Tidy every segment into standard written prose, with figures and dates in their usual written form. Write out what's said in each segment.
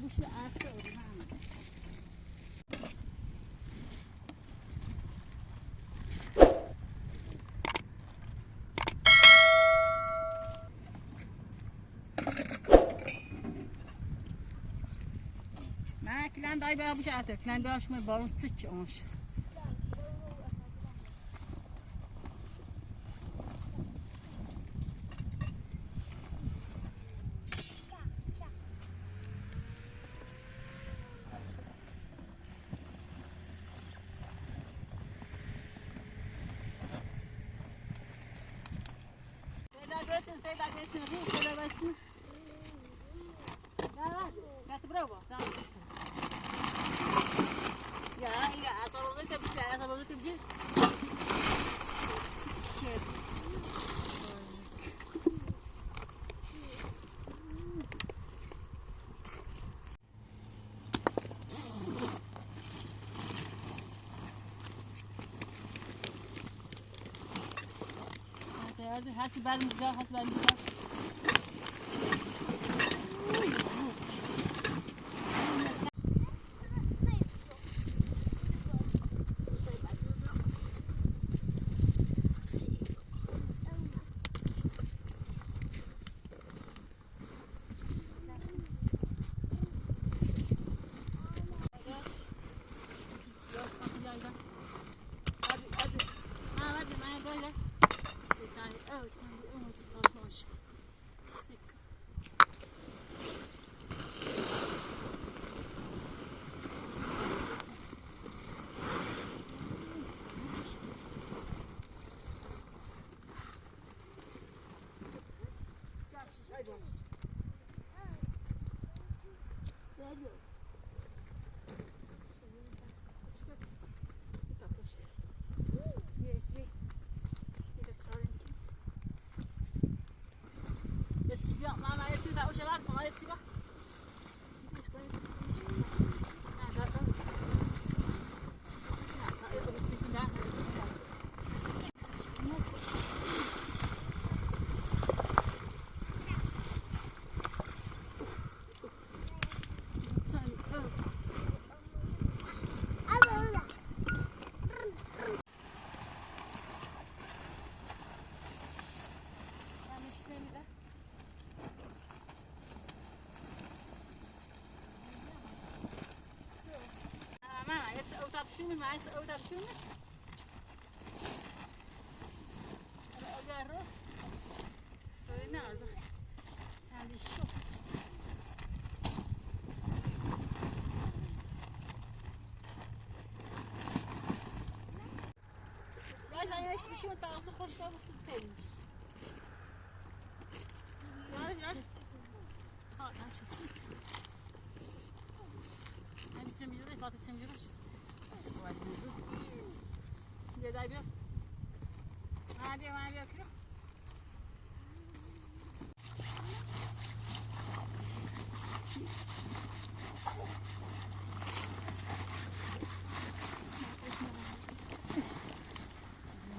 bu şu artı orman. نه کلان دای به ابوش آتر کلان داش می بارون چیچ اونش. هستی برمی‌گرد هستی برمی‌گرد شو معي سأودع شو أنا أجرب فينا هذا شو ليش أنا إيش بشو تعصب خوش كم سنتين يا ها ماشي سيك أنت تمجري فاتت تمجريش يا دايبيو ما بيو كده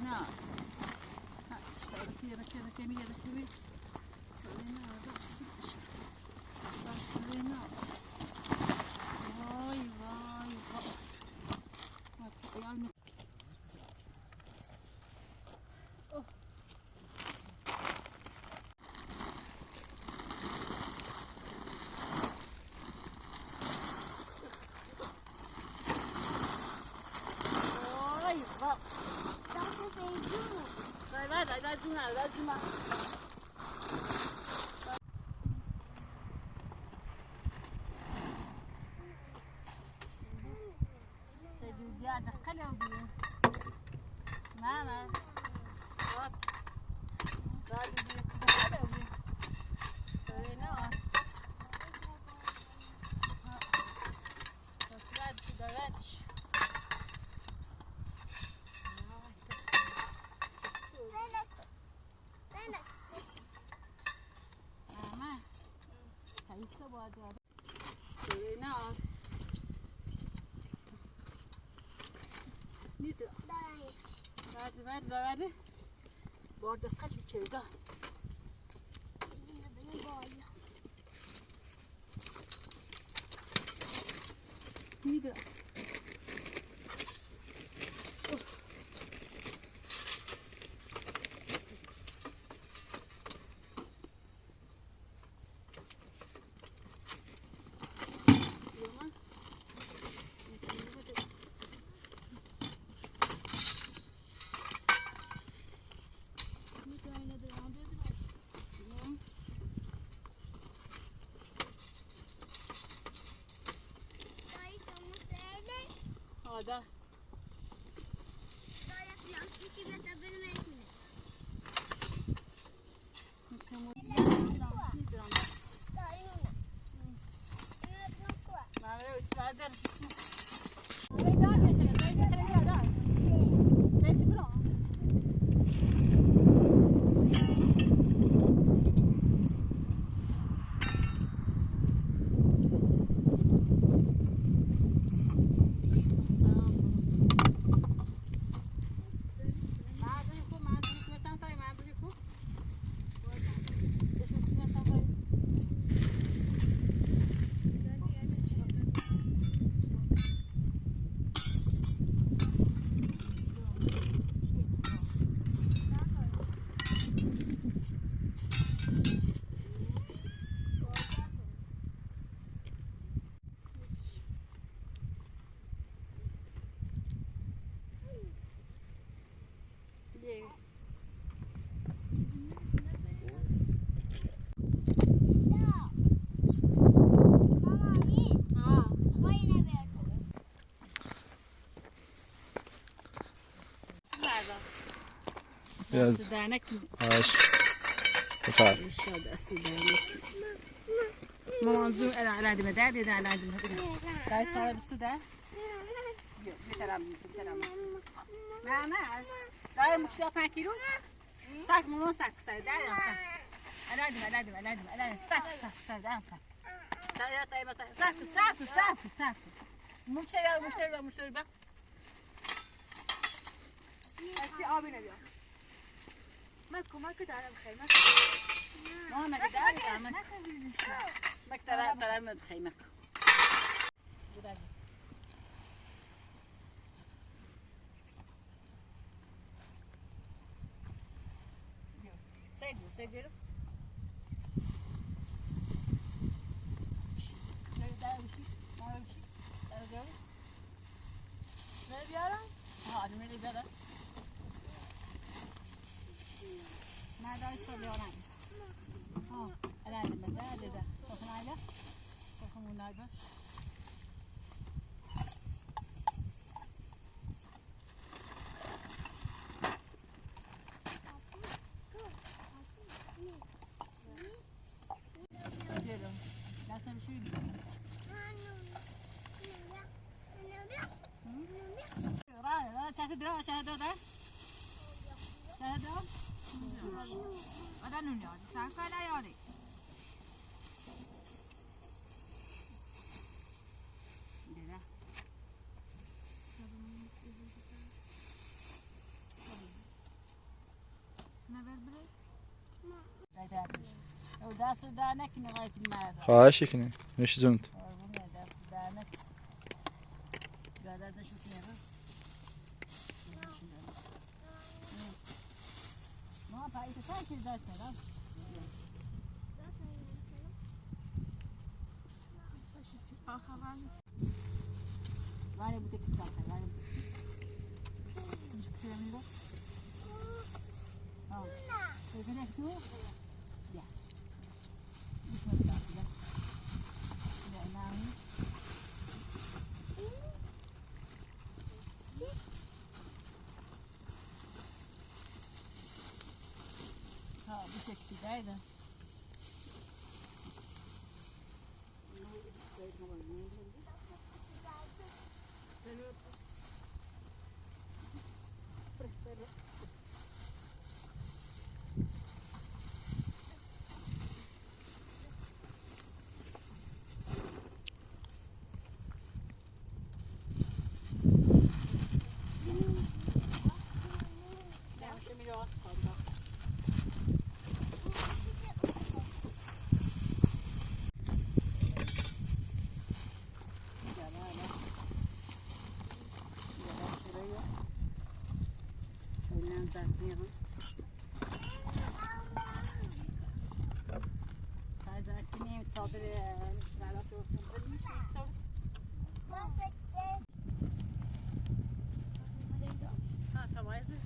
هنا اشتغل كده كمية كبيرة هنا هنا واي يا لا جمع سيدي يا دخلوا بيه ماما قالوا بيه دخلوا بيه فرينا فكرت كده راتش نه نیست داره بار دقت بچه میده آده دست دهنک بفرد دست دهنک منظور علادي مدادي ده علادي مدادي دايت صار بالسودان بترام ما داي مشتاق 5 كيلو ساك مو ساك ساك داي علادي ساك ده ساك طيب ساك مشتري بقى هسي آبي نبيا ماكو تعال بخيمة ما قدرت أعمل ما ترى ما بخيمة سيدي ما داي سوليوران انا ده سخن على سخن ونايبه ada nunya sangka ada ya ni dia ما بربري دست دهنک نهایت مرد خواهش کنی میشه زند دست دهنک گاده شو کنه ما پاییز چند چیز داشت دارم ولی بوده که داشت ولی میشه کنه میره بگه تو یا میشه داشت یا نمی bir şekildeydi. زنده زرتنی صادر برات درست می‌کنی میشه ها توازه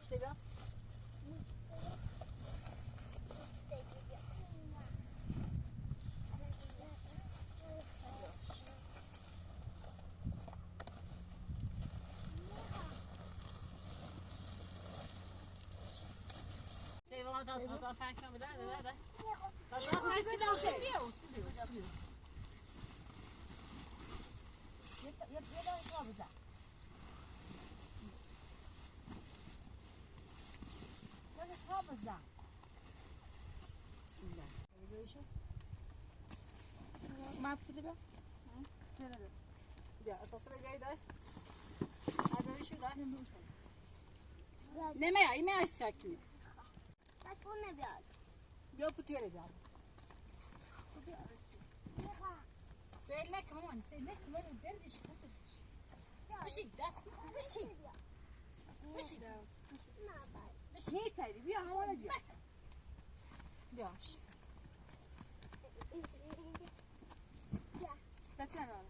Chega. Sei lá, tá fechando, dá. ما بتدي بقى بقى اساسا جاي ده هذا شو ده نه ما ساكنه تكون بياد بيا بتيجي بيا سيلك كمان سيلك وين بردش مشي داس مشي نيت هذه بيا ولا بيا بياش بتسمع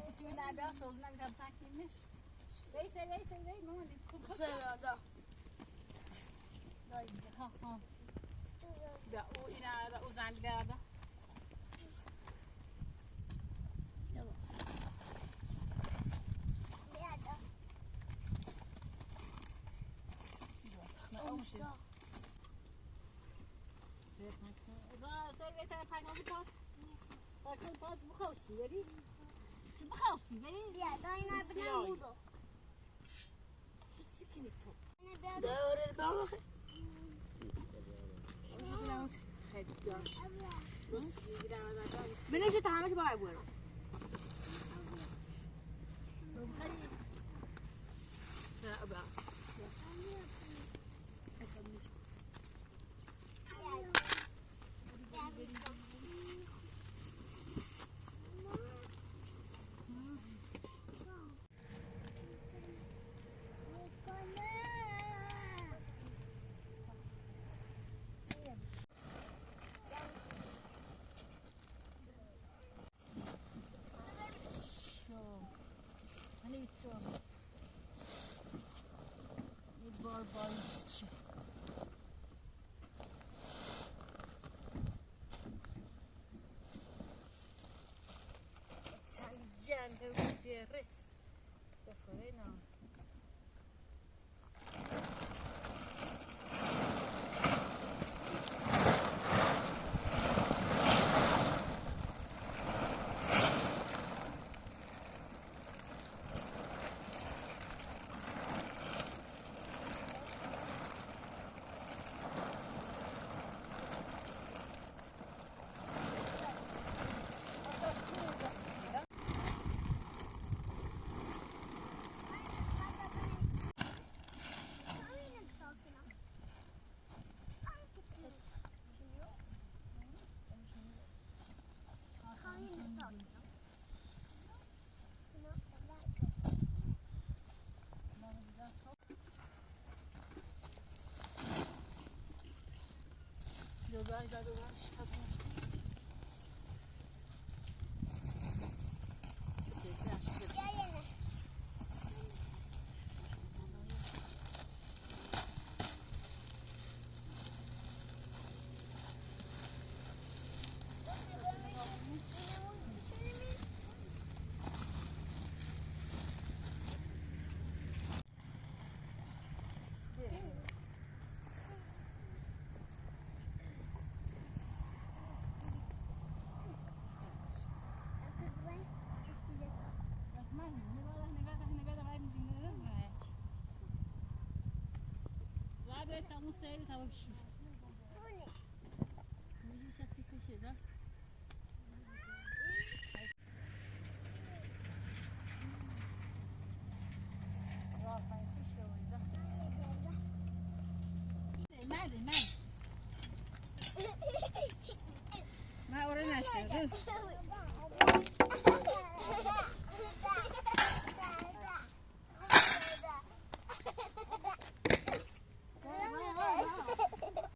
بتيجي بيا صوزنا كم تاكلنش ليس ما عندي سيلا ده ها بيا وإنا وزعل بيا ده سيدي پناهی باز باکن باز بخواستی بری چی بخواستی بری بیا داینا بدم بودو چی کنی تو داره بالا خیلی داشت بس میگیرم از آن بنيش تعمل بقى ابوي لا بس res. Pecorino. Estamos sérios, estava vestido. Hoje já se fechou, né? Ó, pai, fechou, ainda. Mais, mais. Mais, ora, nasce, viu?